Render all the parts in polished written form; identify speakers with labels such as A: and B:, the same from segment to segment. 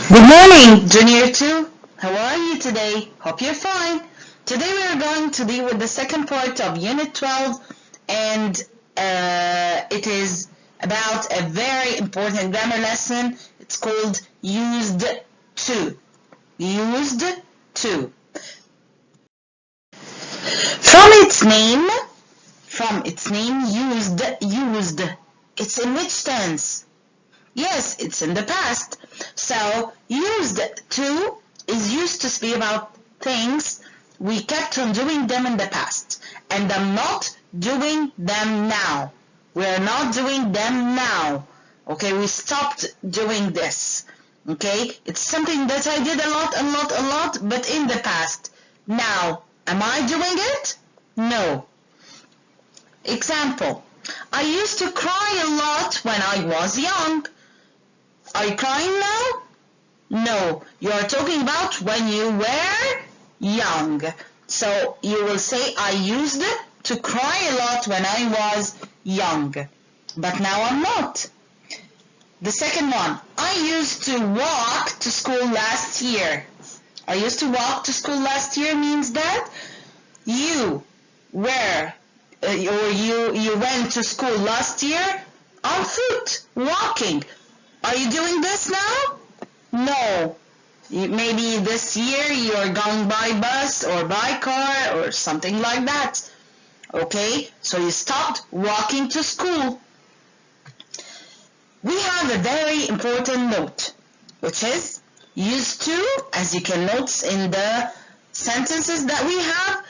A: Good morning, Junior 2. How are you today? Hope you're fine. Today we are going to deal with the second part of Unit 12, and it is about a very important grammar lesson. It's called used to. Used to. From its name, used. It's in which tense? Yes, it's in the past. So, used to is used to speak about things we kept on doing them in the past. And I'm not doing them now. We're not doing them now. Okay, we stopped doing this. Okay, it's something that I did a lot, but in the past. Now, am I doing it? No. Example, I used to cry a lot when I was young. Are you crying now? No, you are talking about when you were young. So you will say, I used to cry a lot when I was young. But now I'm not. The second one, I used to walk to school last year. I used to walk to school last year means that you were or you went to school last year on foot, walking. Are you doing this now? No. Maybe this year you are going by bus or by car or something like that. Okay, so you stopped walking to school. We have a very important note, which is used to, as you can notice in the sentences that we have.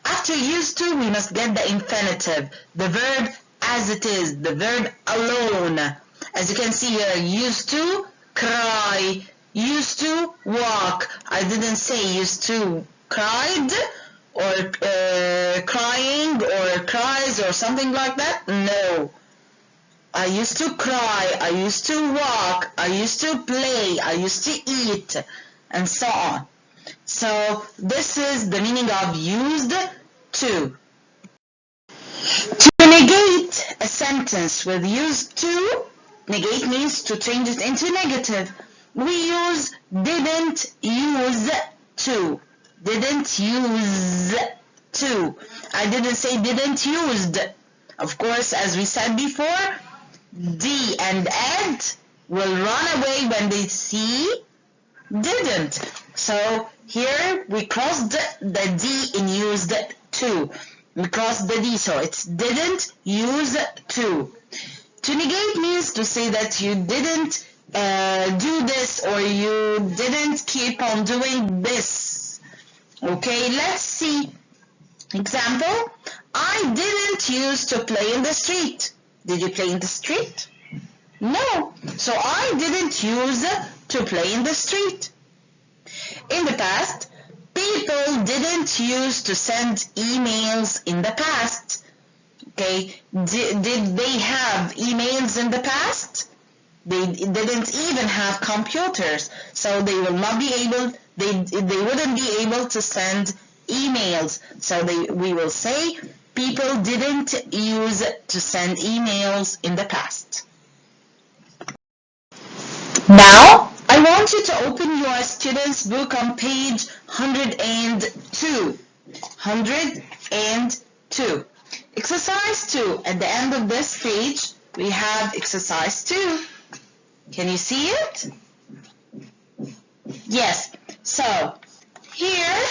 A: After used to, we must get the infinitive, the verb as it is, the verb alone. As you can see here, used to cry, used to walk. I didn't say used to cried or crying or cries or something like that. No. I used to cry, I used to walk, I used to play, I used to eat, and so on. So this is the meaning of used to. To negate a sentence with used to, negate means to change it into negative. We use didn't use to. Didn't use to. I didn't say didn't used. Of course, as we said before, D and ed will run away when they see didn't. So here we crossed the D in used to. We crossed the D, so it's didn't use to. To negate means to say that you didn't do this or you didn't keep on doing this. Okay, let's see. Example, I didn't used to play in the street. Did you play in the street? No. So I didn't use to play in the street. In the past, people didn't use to send emails in the past. Okay, did they have emails in the past? They didn't even have computers, so they will not be able. They wouldn't be able to send emails. So we will say people didn't use to send emails in the past. Now, I want you to open your student's book on page 102. 102. Exercise 2. At the end of this page, we have exercise 2. Can you see it? Yes. So, here,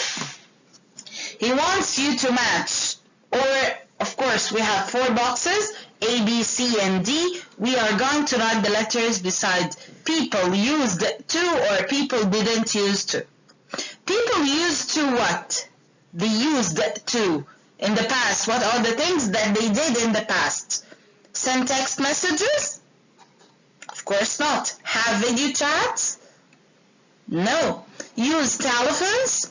A: he wants you to match, or of course, we have 4 boxes, A, B, C, and D. We are going to write the letters beside people used to or people didn't use to. People used to what? They used to. In the past, what are the things that they did in the past? Send text messages? Of course not. Have video chats? No. Use telephones?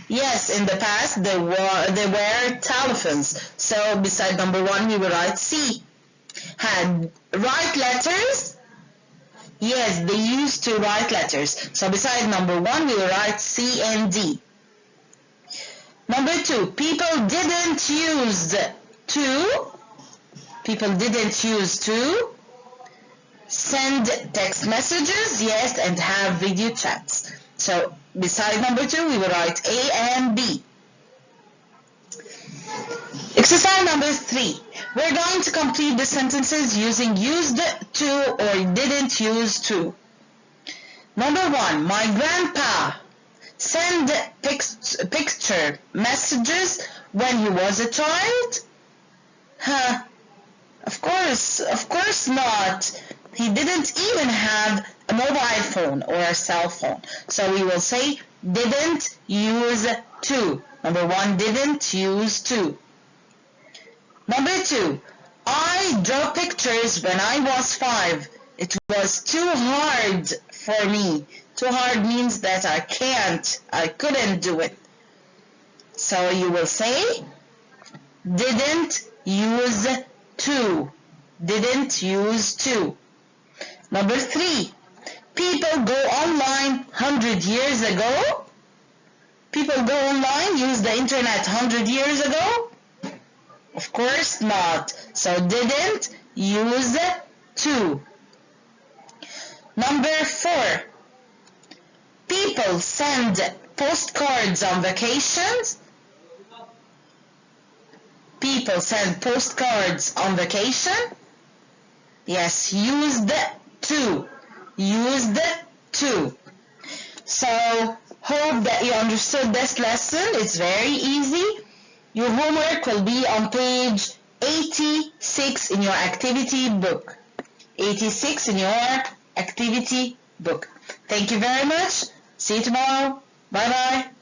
A: Yes, in the past there were telephones. So beside number 1 we will write C. Write letters? Yes, they used to write letters. So beside number 1 we will write C and D. Number 2, people didn't use to. People didn't use to. Send text messages, yes, and have video chats. So beside number 2, we will write A and B. Exercise number 3. We're going to complete the sentences using used to or didn't use to. Number 1, my grandpa sent picture messages when he was a child? Of course not. He didn't even have a mobile phone or a cell phone. So we will say didn't use to. Number 1, didn't use to. Number 2, I draw pictures when I was 5. It was too hard for me. Too hard means that I couldn't do it. So you will say didn't use to. Didn't use to. Number 3, people go online 100 years ago. People go online, use the internet 100 years ago? Of course not. So didn't use to. Number 4, people send postcards on vacations. People send postcards on vacation. Yes, used to. Used to. So, hope that you understood this lesson. It's very easy. Your homework will be on page 86 in your activity book. 86 in your activity book. Thank you very much. See you tomorrow. Bye-bye.